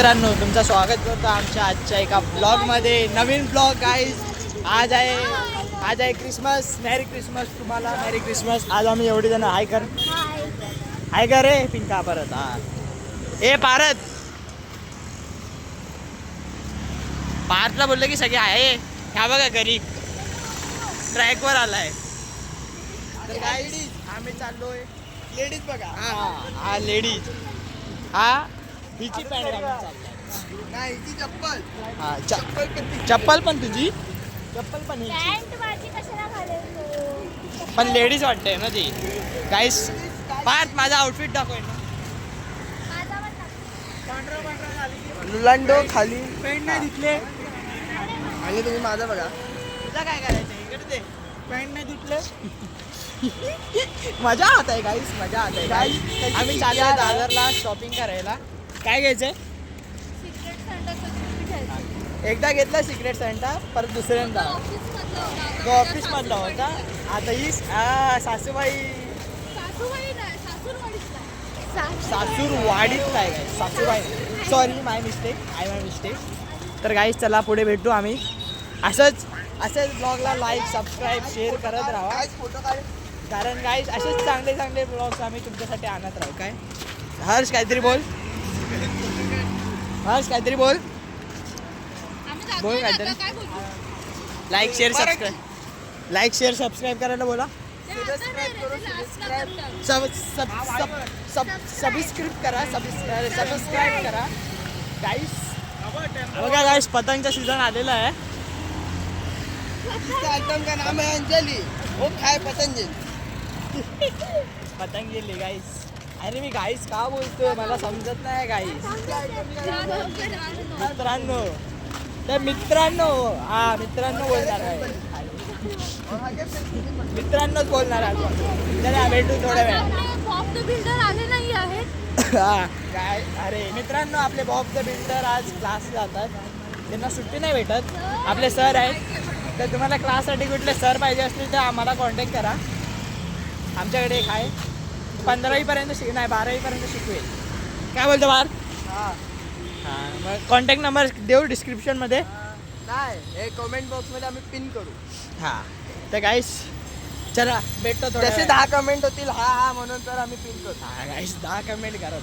मित्रांनो तुमचं स्वागत करतो आमच्या आजच्या एका ब्लॉगमध्ये. नवीन ब्लॉग गाईज. आज आहे क्रिसमस. मॅरी क्रिसमस तुम्हाला. मॅरी क्रिसमस. आज आम्ही एवढे जण हाय कर रे पिंका परत. हा ए पार्थला बोललं की सगळे आहे. ह्या बघा घरी ट्रॅकवर आलाय. तर गाईज आम्ही चाललोय. लेडीज बघा. हा लेडीज. हा हिची पॅन्ट नाही हिची चप्पल. हा चप्पल पण तुझी. चप्पल पण पण लेडीज वाटते ना ती. गाईस पार्थ माझा आउटफिट दाखव ना. लंडो खाली पॅन्ट नाही दिसले आणि तुम्ही माझा बघा. तुझा काय करायचं इकडे ते पॅन्ट नाही दिसले. मजा आता आहे गाईस. मजा आता आहे गाईस. आम्ही चाललो दादरला शॉपिंग करायला. काय घ्यायचंय. एकदा घेतला सिक्रेट सेंटा परत दुसऱ्यांदा तो ऑफिस मधला होता. आता ही सासूबाई सासूरवाडीतला आहे काय. सासूबाई सॉरी माय मिस्टेक. तर गाईस चला पुढे भेटू आम्ही. असंच ब्लॉगला लाईक सबस्क्राईब शेअर करत राहा. कारण गाईस असेच चांगले ब्लॉग्स आम्ही तुमच्यासाठी आणत राहू. काय हर्ष काहीतरी बोल. काहीतरी बोल काहीतरी. लाईक शेअर सबस्क्राईब करायला बोला. सबस्क्राईब करा गाईस. बघा गाईस पतंगचा सीझन आलेला आहे. आइटम का नाम है अंजलि. वो खाए पतंजली गाईस. अरे मी गाईस का बोलतोय मला समजत नाही गाईस. मित्रांनो बोलणार आहे. मित्रांनोच बोलणार आहे. चला भेटू थोड्या वेळा. काय अरे मित्रांनो आपले बॉब द बिल्डर आज क्लास जातात. त्यांना सुट्टी नाही भेटत. आपले सर आहेत. तर तुम्हाला क्लाससाठी कुठले सर पाहिजे असतील तर आम्हाला कॉन्टॅक्ट करा. आमच्याकडे एक आहे 15वी पर्यंत नाही 12वी पर्यंत शिकवेल. काय बोलतो बार. हां मग कॉन्टॅक्ट नंबर देऊ डिस्क्रिप्शनमध्ये. नाही हे कमेंट बॉक्समध्ये आम्ही पिन करू. हां तर गाईस चला भेटतो थोडं. जसे 10 कमेंट होतील हा म्हणून तर आम्ही पिन करू. हां गाईस 10 कमेंट करा.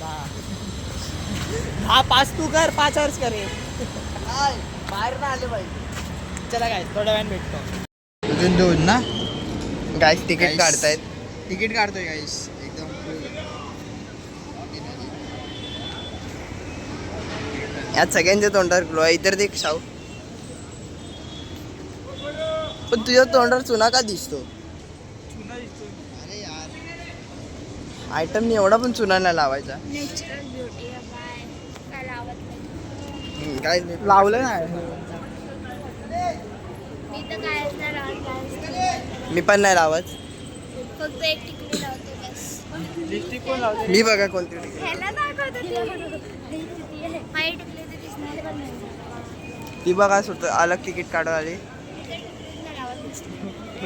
10 5 तू कर 5 हर्ष करे. बाहेर ना आले पाहिजे. चला गाईस थोड्या वेळाने भेटतो. अजून 2 ना गाईस तिकीट काढतायत. तिकीट काढतोय गाईस एकदम. यात सगळ्यांच्या तोंडावर ग्लो आहे. इतर देख शाहू. पण तुझ्या तोंडावर चुना का दिसतो. अरे यार आयटमनी एवढा पण चुना नाही लावायचा. काय लावलं नाही. मी पण नाही लावत. फक्त एक तिकीट लावते बस. लिपस्टिक कोण लावते. मी बघा कोणती ती बघा स्वतः अलग तिकीट काढून आली.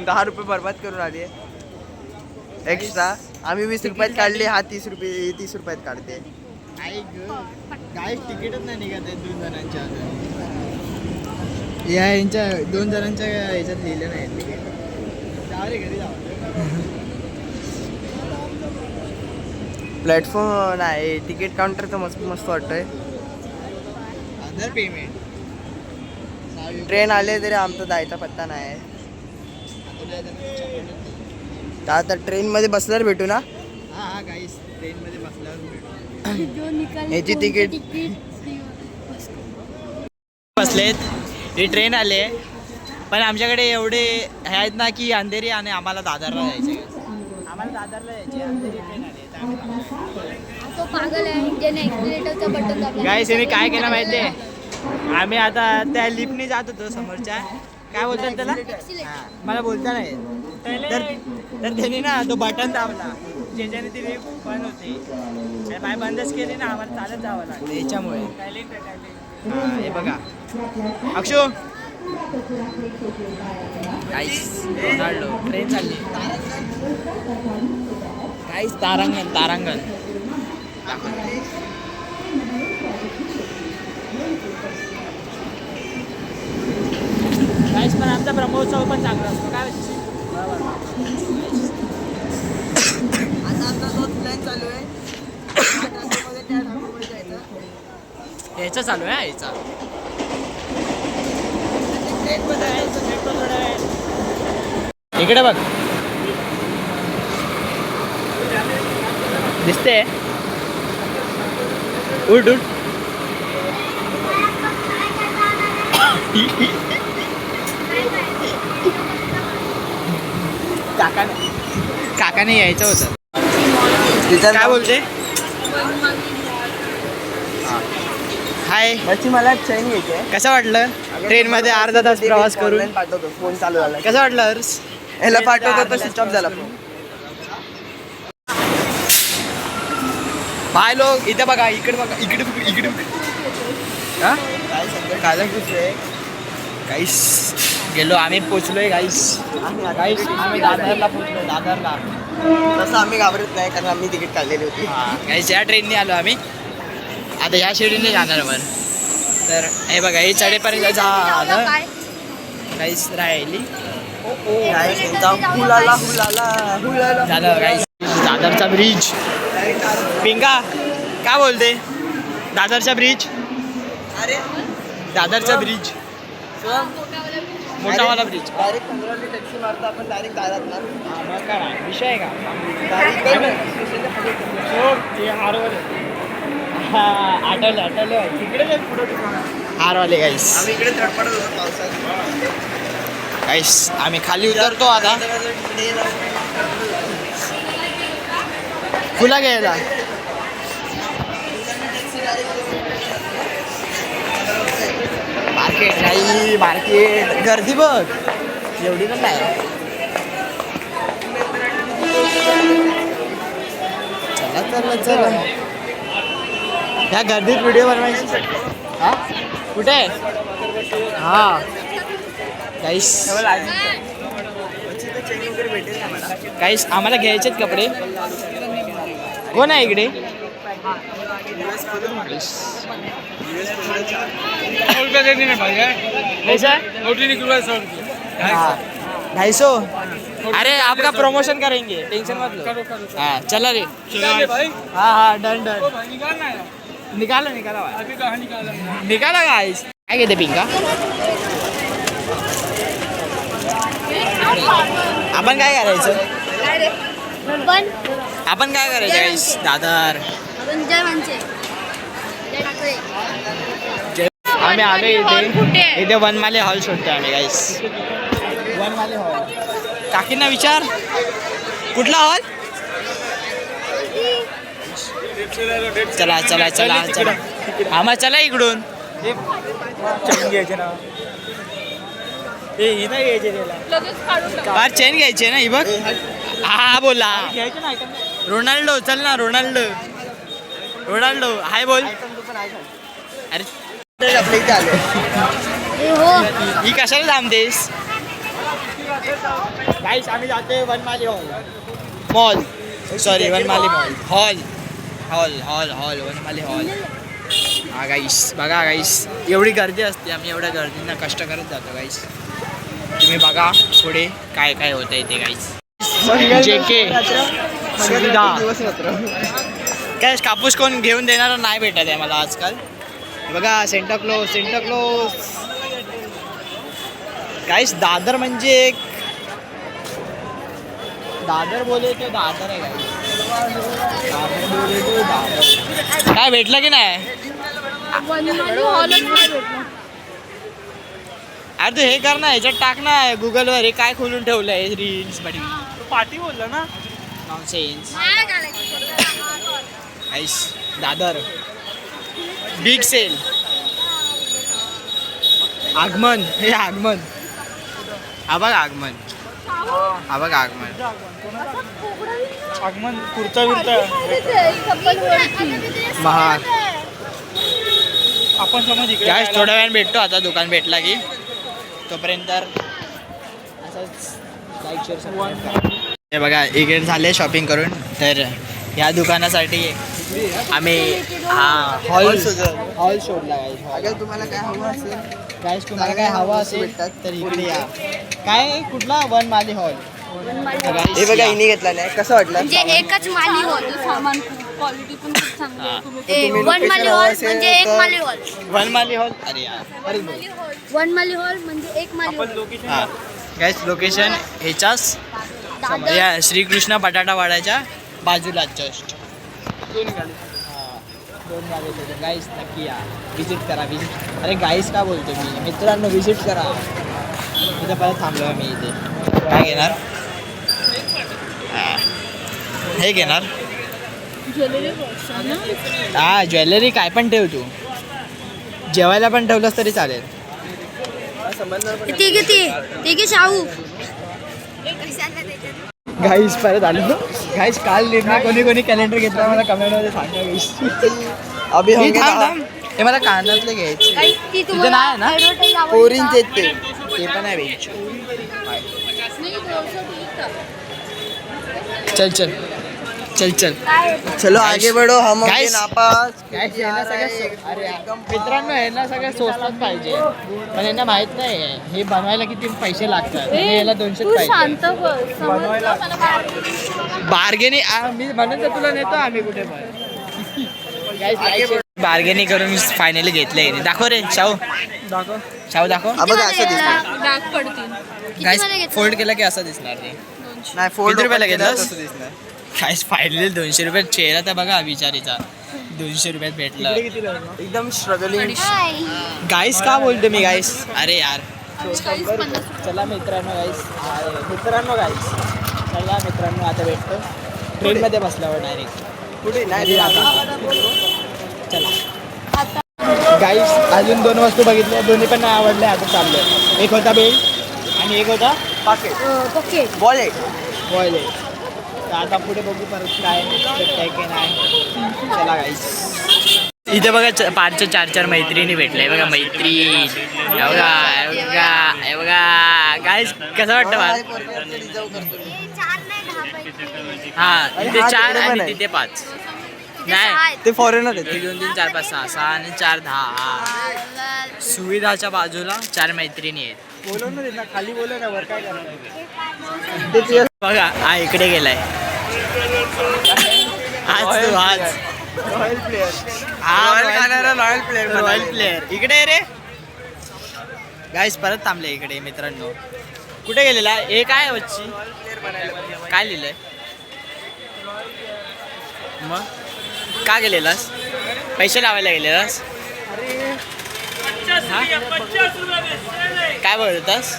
10 रुपये बर्बाद करून आली एक्स्ट्रा. आम्ही 20 रुपयात काढले. हा 30 रुपयात काढते. काय तिकीटच नाही निघत आहे 2 जणांच्या. यांच्या 2 जणांच्या ह्याच्यात लिहिलं नाही तिकीट. घरी जावं. प्लॅटफॉर्म नाही तिकीट काउंटर तर मस्त वाटतंय. Other payment. ट्रेन आले तरी आमचा जायचा पत्ता नाही. आता ट्रेनमध्ये बसल्यावर भेटू ना. हा गाईस ट्रेनमध्ये बसल्यावर भेटू. याची तिकीट बसलेत. ही ट्रेन आले पण आमच्याकडे एवढे हे आहेत ना की अंधेरी आणि आम्हाला दादरला जायचे. आम्हाला दादरला जायचे. अंधेरी ट्रेन आली. तो पागल आहे. इंडियन एक्सिलेटरचा बटन दाबला. गाईस मी काय केलं माहिती आहे. आम्ही आता त्या लिफ्टने जात होतो समोरच्या. काय बोलतात त्याला. मला बोलता नाही तर त्यांनी ना तो बटन दाबला ज्याच्याने ती लिफ्ट बंद होते. बाय बंदच केली ना आम्हाला चालत जावं लागतं याच्यामुळे. हां हे बघा अक्षू रोनाल्डो ट्रेन चालली. काहीच तारांगण गणपतीचा ब्रह्मोत्सव पण चांगला असतो. काय विषय? आता आपला तोच प्लॅन चालू आहे. त्या ठाकूरमध्ये जायचं. याचा चालू आहे याचा. इकडे बघ दिसते. उठ उठ. काकाने यायचं होतं. काय बोलते? हाय. त्याची मला चैन घ्यायची. कसं वाटलं ट्रेन मध्ये अर्धा तास प्रवास करून? पाठवतो, फोन चालू झाला. कसं वाटलं हर्ष? ह्याला पाठवतो तर स्विच ऑफ झाला फोन. बाय लोक इथे बघा, इकडे बघा, इकडे इकडे. हा काय गाईस गेलो आम्ही, पोचलोय गाईस. गाईस आम्ही दादरला पोचलो. दादरला तसं आम्ही घाबरत नाही, कारण आम्ही तिकीट काढलेली होती. गाईस या ट्रेनने आलो आम्ही. आता या शिडीने जाणार वर. तर हे बघा हे चढेपर्यंत झालं गाईस. राहिली हुलाला हुलाला हुलाला झालं गाईस. दादरचा ब्रिज. पिंका काय बोलते? दादरचा ब्रिज. अरे दादरचा ब्रिज मोठावाला ब्रिज. डायरेक्ट 15 मिनिट टॅक्सी मारतो आपण, डायरेक्ट दादात ना. मग काय विषय आहे का? आठवलं तिकडे हारवाले गाईस. आम्ही इकडे धडपडत होतो पावसात. गाईस आम्ही खाली उतरतो आता. खुला घ्यायला मार्केट नाही. मार्केट गर्दी बघ एवढी पण नाही. चला चला चला. ह्या गर्दीत व्हिडिओ बनवायची. हा कुठे आहे? हा गाईस गाईस आम्हाला घ्यायचेत कपडे. कोण आहे इकडे? हाँ 250. अरे आपका प्रमोशन करेंगे, टेंशन मत लो. हाँ चला रे. हाँ हाँ डन डन. निकाला निकाला गाइस. काय घेते पिंका? आपण काय करायचं? आपण काय करायचं गाइस? दादर आम्ही आलो इथे. इथे वनमाले हॉल शोधतो आम्ही गाईस. वनमाले हॉल. काकींना विचार कुठला हॉल? चला चला चला चला आम्हा चला इकडून. घ्यायचे ना बार चेन घ्यायची ना ही बघ. हा बोला रोनाल्डो. चल ना रोनाल्डो. रोनाल्डो हाय बोल. अरे आपल्या इथे आले. ही कशाला थांबतेस? गाईस आम्ही जातोय Vanmali mall. Sorry Vanmali mall hall hall hall hall Vanmali hall. हा गाईस बघा गाईस एवढी गर्दी असते. आम्ही एवढ्या गर्दींना कष्ट करत जातो गाईस. तुम्ही बघा पुढे काय काय होतं इथे गाईस. JK सुविधा. काय कापूस कोण घेऊन देणार नाही भेटत आहे मला आजकाल. बघा सेंटाक्लॉज. गाईस दादर म्हणजे एक दादर बोले तो दादर आहे गाईस. काय भेटलं की नाही? अरे तू हे कर ना, ह्याच्यात टाक ना गुगलवर. हे काय खोलून ठेवलंय रील्स मध्ये? पार्टी बोलला ना. नॉनसेन्स. गाईस दादर बिग सेल. आगमन. हे आगमन. हा बघ आगमन. हा बघ आगमन. आगमन कुर्ता बिरता महाग. आपण समज काय थोड्या वेळाने भेटतो. आता दुकान भेटला की तोपर्यंत असंच लाईक शेअर सबस्क्राईब करा. हे बघा इकडे झाले शॉपिंग करून. तर या दुकानासाठी आम्ही हा हॉल शोधला अगर तुम्हाला काय हवं असेल गाईस तुम्हाला काय हवं असेल तर इकडे या काय कुठला वनमाली हॉल हे बघा हिने घेतला नाही कसं वाटलं म्हणजे एकच माली हॉल सामान क्वालिटी पण खूप चांगली हा. आहे. वन माली हॉल म्हणजे एक माली हॉल. वनमाली हॉल अरे यार वन माली हॉल म्हणजे एक माली हॉल. हा गाईस लोकेशन ह्याच्याच या श्रीकृष्ण बटाटा वाड्याच्या बाजूला जस्ट दोन गाडी गाईस नक्की या विजिट करा विजिट अरे गाईस का बोलतो मी मित्रांनो विजिट करा इथं परत थांबलो मी इथे काय घेणार हे घेणार हा ज्वेलरी काय पण ठेव तू जेवायला पण ठेवलंस तरी चालेल ते शाहू गाईस परत आलो गाईस काल निर्णय कोणी कोणी कॅलेंडर घेतला मला कमेंटमध्ये सांगा गाईस अभि हे होंगे थांब, ना. थांब. हे मला कानातले घ्यायचे ती तिथे नाही ना पोरींचे ते ते पण आहे बेंच चल चल चल चल चलो आगे बढ़ो हम होंगे Guys. नापास गाईस यांना सगळं अरे मित्रांनो यांना सगळं स्वस्तात पाहिजे पण यांना माहित नाही हे बनवायला किती पैसे लागतात आणि याला 200 तू पाहिजे शांत बस समजलं मला. बार्गेनिंग मी म्हणून तर तुला नेतो आम्ही कुठे पण बार्गेनिंग करून फायनली घेतले दाखव रे शाहू शाहू दाखव हा बघा असं दिसतं डाग पडतील. किती गाईस मध्ये घेतलं? फोल्ड केला की असं दिसणार ते नाही फोल्ड किती रुपयाला घेतलास? तसं दिसणार गाईस फायनली 200 रुपयात चेहरा तर बघा विचारीचा 200 रुपयात भेटला एकदम स्ट्रगलिंग हाय. गाईस का बोलतो मी गाईस अरे यार 40-50. चला मित्रांनो गाईस चला मित्रांनो आता भेटतो ट्रेनमध्ये बसल्यावर डायरेक्ट कुठे नाही चला गाईस अजून 2 वस्तू बघितल्या दोन्ही पण नाही आवडल्या आता चाललोय एक होता बेल्ट आणि एक होता पाकेट पॉकेट. वॉलेट बॉयलेट तर आता पुढे बघू परत काय भेटतंय की नाही चला गाईस इथे बघा 5-4 मैत्रिणी भेटले बघा मैत्रीण हे बघा गाईस कसं वाटतं मला हा इथे 4 आणि तिथे 5 नाही ते फॉरेनर आहेत 1 2 3 4 5 6 6 आणि 4 10 सुविधाच्या बाजूला 4 मैत्रिणी आहेत बोलव ना त्यांना खाली बोलव ना वर काय करणार ते बघा हा इकडे गेलाय आज तू आज रॉयल प्लेअर हा रॉयल खाणारा रॉयल प्लेअर रॉयल प्लेअर इकडे आहे रे गाईस परत थांबले इकडे मित्रांनो कुठे गेलेला हे काय आहे बच्ची काय लिहिलंय मग का गेलेलास पैसे लावायला गेलेलास हा? काय बोलत होतास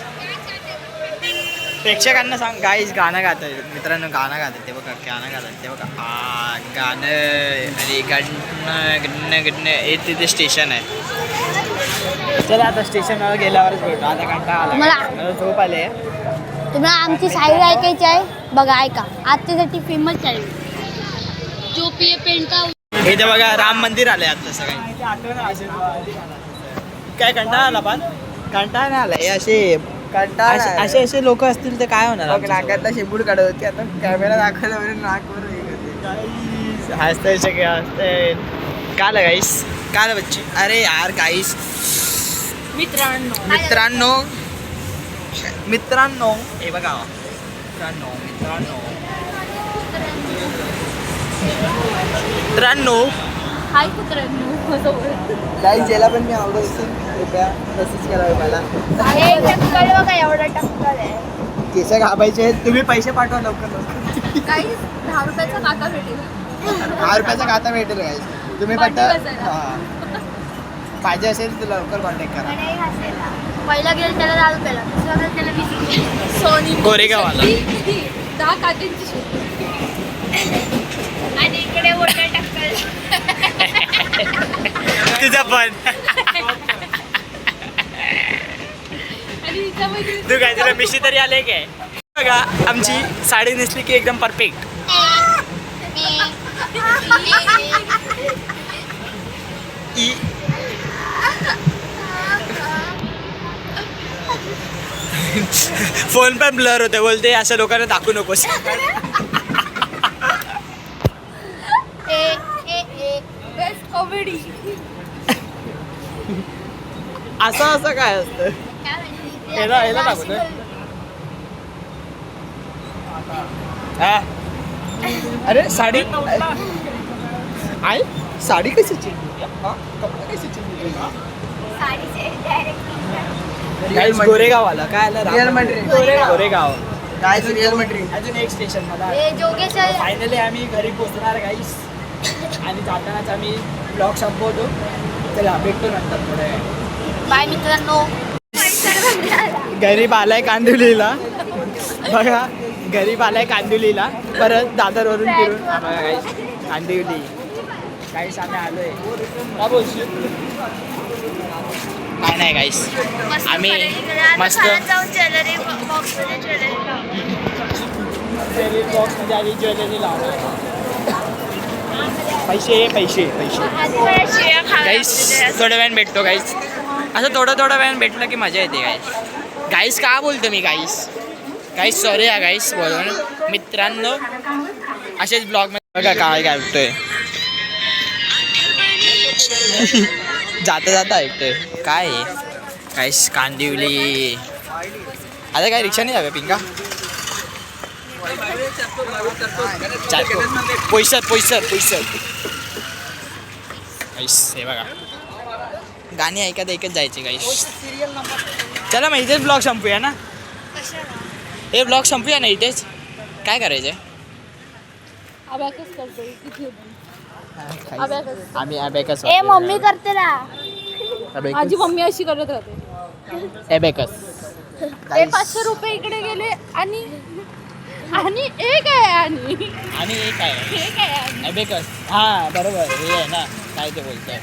प्रेक्षकांना सांग गाईस गाणं गात मित्रांनो गाणं गातात ते बघा गाणं गातात ते बघा हा गाणं अरे गणनं हे तिथे स्टेशन आहे चला आता स्टेशनवर गेल्यावरच भेटू आता कंटाळा आला मला झोप आले तुम्हाला आमची शायरी ऐकायची आहे बघा ऐका आजच्यासाठी फेमस शायरी जो पिये पेंटा इथे बघा राम मंदिर आलंय आता सगळं काय कंटाळा आला पण कंटाळा नाही आला हे असे असे लोक असतील तर काय होणार आमच्या सोबत? नाकातला शेपूट काढत होती आता कॅमेरा दाखवला म्हणजे नाकवर हे करते. हसतंय सगळे हसतंय काल गाईस काल बच्ची अरे यार गाईस मित्रांनो हे बघा मित्रांनो हाय कुत्र्यांनो गाईस ज्याला पण मी आवडत असेल कृपया तसंच करावे मला बघा एवढा टक्कर आहे केस घाबायचे आहेत तुम्ही पैसे पाठवा लवकर काही 10 रुपयाचा काका भेटेल 10 रुपयाचा खाता भेटेल गाईस तुम्ही फक्त पाहिजे असेल तर लवकर कॉन्टॅक्ट करा पहिला गेल त्याला 10 रुपयाला दुसरा गेल त्याला 20 रुपये सोनी गोरेगाववाला. 10 कात्यांची शेती आणि इकडे मोठा टक्कर तुझा पण आणि हिच्यामध्ये तू काय तुला मिशी तरी आले काय बघा आमची साडी नेसली की एकदम परफेक्ट फोन पण ब्लर होते बोलते अशा लोकांना दाखवू नकोस ए असं असं काय असतं याला दाखवतोय हा. अरे साडी आहे साडी कशी चिरली कपडे कशी चिरली गाईस गोरेगाव आला काय आलं रिअल मटेरियल. गोरेगाव काय रिअल मटेरियल. अजून एक स्टेशन मला हे जोगेश आहे. फायनली आम्ही घरी पोहोचणार गाईस आणि जातानाच आम्ही ब्लॉग संपवतो चला भेटतो नंतर थोड्या वेळ बाय मित्रांनो. गरीब आलाय कांदिवलीला बघा गरीब आलाय कांदिवलीला परत दादरवरून फिरून हा बघा गाईस कांदिवली गाईस आम्ही आलोय काय बोलशील काय नाही गाईस आम्ही मस्त ज्वेलरी बॉक्समध्ये ज्वेलरी बॉक्समध्ये आधी ज्वेलरी लावणार पैसे पैसे पैसे गाईस थोड्या वेळाने भेटतो गाईस असं थोडं वेळाने भेटलं की मजा येते गाईस गाईस का बोलतो मी गाईस गाईस सॉरी या गाईस बोलून मित्रांनो असेच ब्लॉगमध्ये बघा काय बोलतोय जाता ऐकतोय काय गाईस कांदिवली आता काय रिक्षाने जाऊया पिंका पैसर गाईस हे बघा गाणी ऐकत जायचे गाईस चला मग इथेच ब्लॉग संपूया ना हे ब्लॉग संपूया ना इथेच काय करायचंय आम्ही अबॅकस ए मम्मी करते ना. माझी मम्मी अशी करत राहते. अबॅकस ते 500 रुपये इकडे गेले आणि आणि एक आहे आणि आणि हे काय एक आहे आणि अबॅकस हा बरोबर हे आहे ना काय ते बोलतोय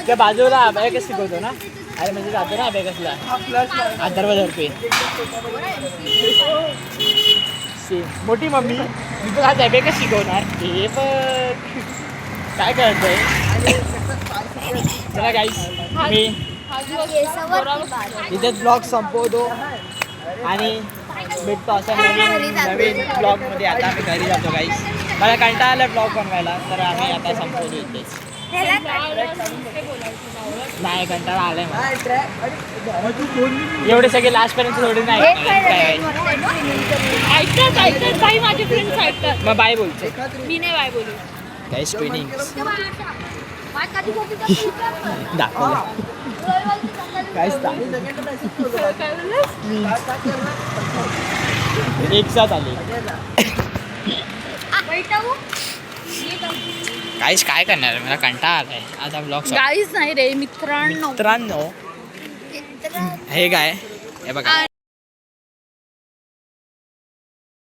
त्या बाजूला अबॅकस शिकवतो ना अरे म्हणजे जातो ना अबॅकसला अथर्वतर्फे मोठी मम्मी मी तुला आज अबॅकस शिकवणार हे पण काय करतोय चला गाईस मी इथेच ब्लॉग संपवतो आणि भेटतो असं नवीन ब्लॉगमध्ये आता आम्ही घरी जातो गाईस मला कंटाळा आला ब्लॉग बनवायला तर आम्ही आता संपवतो इथेच नाही कंटाळा आलाय मला एवढे सगळे लास्ट पर्यंत थोडे नाही ऐकतात बाई माझे फ्रेंड्स ऐकतात. मग बाय बोलते मी नाही बाय बोलू. गाईस ट्विनिंग दाखवलं गाईस एक साथ आले गाईस काय करणार मला कंटाळा आलाय आता ब्लॉग गाईज नाही रे मित्रांनो. मित्रांनो हे काय हे बघा